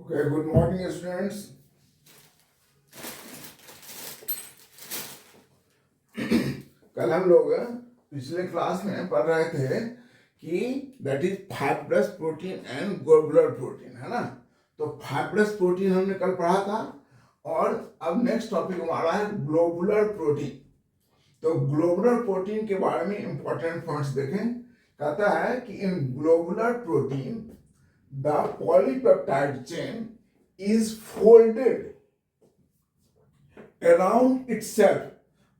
Okay, good morning students. कल हम लोग पिछले क्लास में पढ़ रहे थे कि that is fibrous protein and globular protein, है ना। तो फाइब्रस प्रोटीन हमने कल पढ़ा था और अब नेक्स्ट टॉपिक हमारा है ग्लोबुलर प्रोटीन। तो ग्लोबुलर प्रोटीन के बारे में इंपॉर्टेंट पॉइंट्स देखें। कहता है कि in globular protein the polypeptide chain is folded around itself,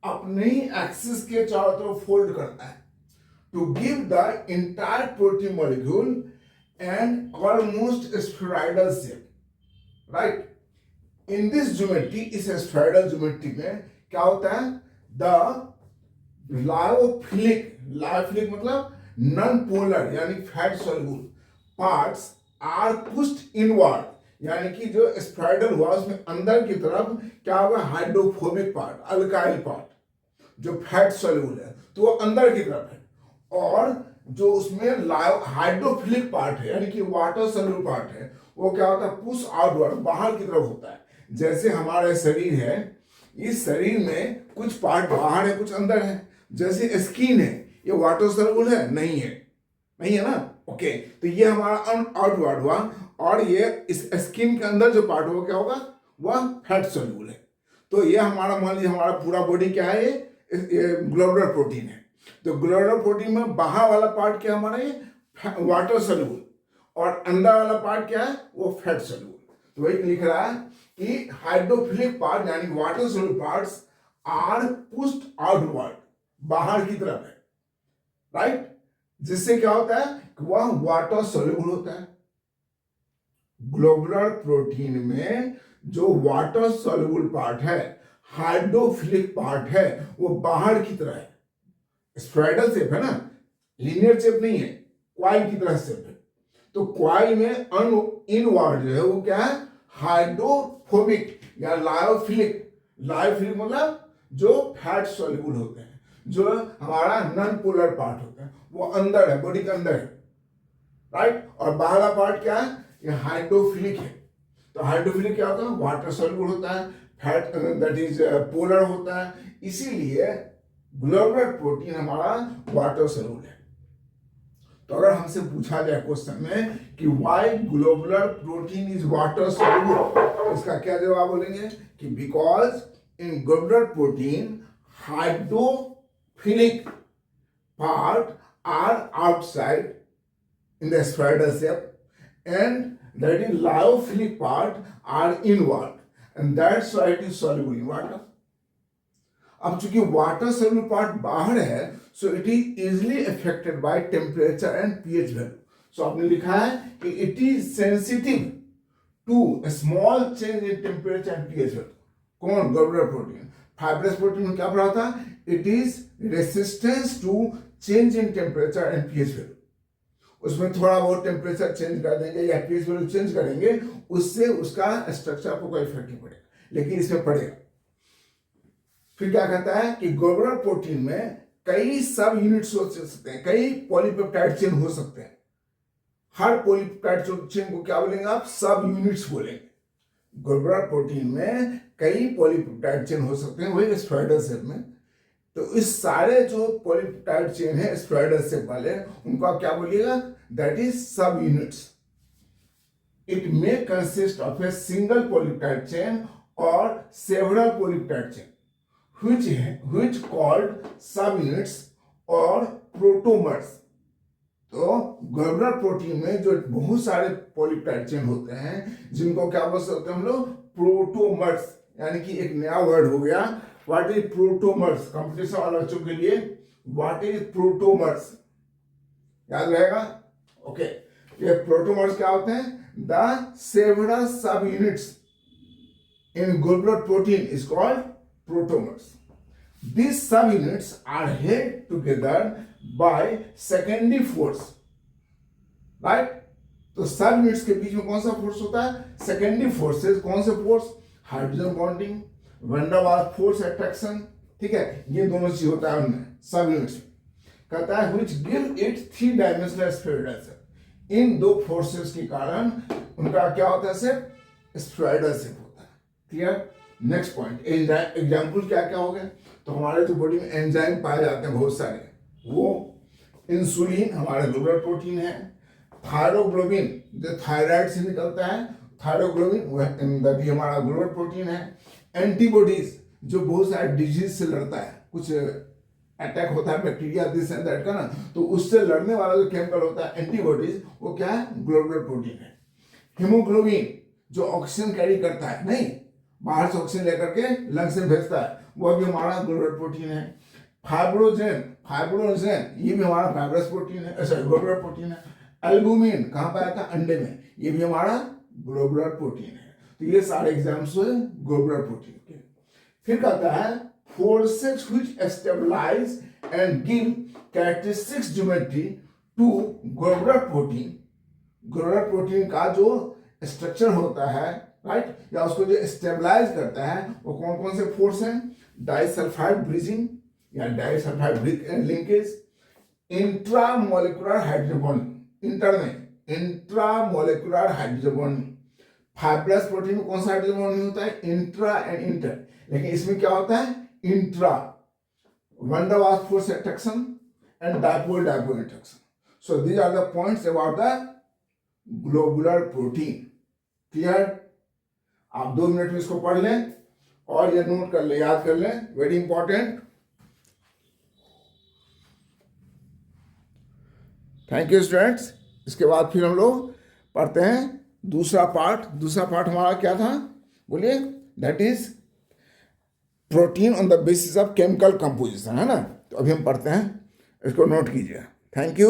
अपने ही एक्सिस के चारों तरफ फोल्ड करता है to give the entire protein molecule and almost spheroidal shape, right? In this geometry, इस spheroidal geometry में क्या होता है? The lyophilic मतलब non polar यानी fat soluble parts are pushed inward, यानी कि जो स्पाइडल हुआ उसमें अंदर की तरफ क्या होगा? हाइड्रोफोबिक पार्ट, अल्काइल पार्ट जो फैट सोल्यूबल है तो वो अंदर की तरफ है, और जो उसमें हाइड्रोफिलिक पार्ट है यानी कि वाटर सोल्यूबल पार्ट है वो क्या होता है? पुश आउटवर्ड, बाहर की तरफ होता है। जैसे हमारा शरीर है, इस शरीर में कुछ पार्ट बाहर है कुछ अंदर है। जैसे स्किन है, ये वाटर सोल्यूबल है? नहीं है, नहीं है ना। ओके, तो ये हमारा आउटवर्ड हुआ, और ये इस स्किन के अंदर जो पार्ट होगा क्या होगा? वह फैट सोल्यूबल है। तो ये हमारा, मान लीजिए हमारा पूरा बॉडी क्या है? ये ग्लोबुलर प्रोटीन है। तो ग्लोबुलर प्रोटीन में बाहर वाला पार्ट क्या हमारा? ये वाटर सोल्यूबल, और अंदर वाला पार्ट क्या है? वो फैट सोल्यूबल। तो वही लिख रहा है कि हाइड्रोफिलिक पार्ट यानी water soluble parts are pushed outward, बाहर की तरफ है, राइट। जिससे क्या होता है कि वह वाटर सोल्यूबल होता है। ग्लोबुलर प्रोटीन में जो वाटर सोल्यूबल पार्ट है, हाइड्रोफिलिक पार्ट है, वो बाहर की तरह है। स्पाइरल शेप है ना, लीनियर शेप नहीं है, क्वाइल की तरह शेप है। तो क्वाइल में इनवर्ड जो है वो क्या है? हाइड्रोफोबिक या लायोफिलिक। लायोफिलिक मतलब जो फैट सोल्यूबल होते हैं, जो हमारा नॉन पोलर पार्ट होता है वो अंदर है, बॉडी के अंदर है, राइट। और बाहर पार्ट क्या है? ये हाइड्रोफिलिक है। तो हाइड्रोफिलिक क्या होता है? वाटर सोल्यूबल होता है, फैट दैट इज पोलर होता है। इसीलिए ग्लोबुलर प्रोटीन हमारा वाटर सोल्यूबल है। तो अगर हमसे पूछा जाए क्वेश्चन में कि why globular protein is water soluble, तो इसका क्या जवाब बोलेंगे कि because in globular protein hydrophilic part are outside in the spiral shape, and that is lyophilic part are inward, and that's why it is soluble in water. अब चूंकि water soluble part बाहर है, so it is easily affected by temperature and pH value. So आपने लिखा है कि it is sensitive to small change in temperature and pH value. कौन? Globular protein. Fibrous protein में क्या पढ़ा था? It is resistance to change in temperature and pH value. उसमें थोड़ा बहुत टेम्परेचर चेंज कर देंगे या पीएच वैल्यू चेंज करेंगे, उससे उसका स्ट्रक्चर को कोई इफेक्ट नहीं पड़ेगा, लेकिन इसमें पड़ेगा। फिर क्या कहता है कि ग्लोबुलर प्रोटीन में कई सब यूनिट्स हो सकते हैं, कई पॉलीपेप्टाइड चेन हो सकते हैं। हर पॉलीपेप्टाइड चेन को क्या बोलेंगे आप? सब यूनिट्स बोलेंगे। ग्लोबुलर प्रोटीन में कई पॉलीपेप्टाइड चेन हो सकते हैं, वही स्पाइरल शेप में। तो इस सारे जो पॉलीपेप्टाइड चेन है स्पाइरल शेप वाले, उनको आप क्या बोलिएगा? That is subunits. It may consist of a single polypeptide chain और several polypeptide chain which called subunits और प्रोटोमर्स। तो ग्लोबुलर प्रोटीन में जो बहुत सारे पॉलीपेप्टाइड चेन होते हैं, जिनको क्या बोल सकते हैं हम लोग? प्रोटोमर्स। यानी कि एक नया वर्ड हो गया, व्हाट इज प्रोटोमर्स। कंपटीशन वाले बच्चों के लिए व्हाट इज प्रोटोमर्स याद रहेगा। ओके, ये प्रोटोमर्स क्या होते हैं? द सेवरल सब units in globular protein is called protomers. These subunits are held together by secondary force, right? तो सबयूनिट्स के बीच में कौन सा फोर्स होता है? Secondary forces. कौन से force? Hydrogen bonding, van der Waals force attraction, ठीक है, ये दोनों चीज होता है उनमें सबयूनिट्स में। कहता है which give it three dimensional spheroidal shape। इन दो फोर्सेस के कारण उनका क्या होता है? स्प्रेडर शेप होता है। क्लियर? नेक्स्ट पॉइंट, एग्जाम्पल क्या क्या हो गए? तो हमारे तो बॉडी में एंजाइम पाए जाते हैं बहुत सारे। वो इंसुलिन हमारा ग्लोबुलर प्रोटीन है, थायरोग्लोबिन जो थायराइड से निकलता है, थायरोग्लोबिन वह भी हमारा ग्लोबुलर प्रोटीन है। एंटीबॉडीज जो बहुत सारे डिजीज से लड़ता है, कुछ अटैक होता है बैक्टीरिया दिस एंड दैट का ना, तो उससे लड़ने वाला जो केमिकल होता है एंटीबॉडीज, वो क्या है? ग्लोबुलर प्रोटीन है। हीमोग्लोबिन जो ऑक्सीजन कैरी करता है, नहीं बाहर से ऑक्सीजन लेकर के लंग्स में भेजता है, वह भी हमारा ग्लोबुलर प्रोटीन है। फाइब्रोजेन, फाइब्रोजेन ये भी हमारा फाइब्रस प्रोटीन है, सॉरी ग्लोबुलर प्रोटीन है। एल्बुमिन कहाँ पाया था? अंडे में, ये भी हमारा ग्लोबुलर प्रोटीन है। तो ये सारे एग्जाम्स हुए ग्लोबुलर प्रोटीन के। फिर कहता है forces which stabilize and give characteristic geometry to globular protein। Globular protein का जो स्ट्रक्चर होता है, राइट, या उसको जो स्टेबलाइज करता है, वो कौन कौन से फोर्स हैं? डाइसल्फाइड ब्रिजिंग या disulphide linkage, intramolecular hydrogen bonding, inter में intramolecular hydrogen bonding. Fibrous protein में कौन सा हाइड्रोजन बॉन्डिंग होता है? इंट्रा एंड इंटर, लेकिन इसमें क्या होता है? Intra, van der Waals force attraction and dipole attraction. So these are the points about the globular protein. Clear? आप 2 मिनट में इसको पढ़ लें और ये नोट कर ले, याद कर लें, very important. Thank you students. इसके बाद फिर हम लोग पढ़ते हैं दूसरा पार्ट। दूसरा पार्ट हमारा क्या था? बोलिए। That is protein on the basis of chemical composition, है ना। तो अभी हम पढ़ते हैं, इसको नोट कीजिए। Thank you.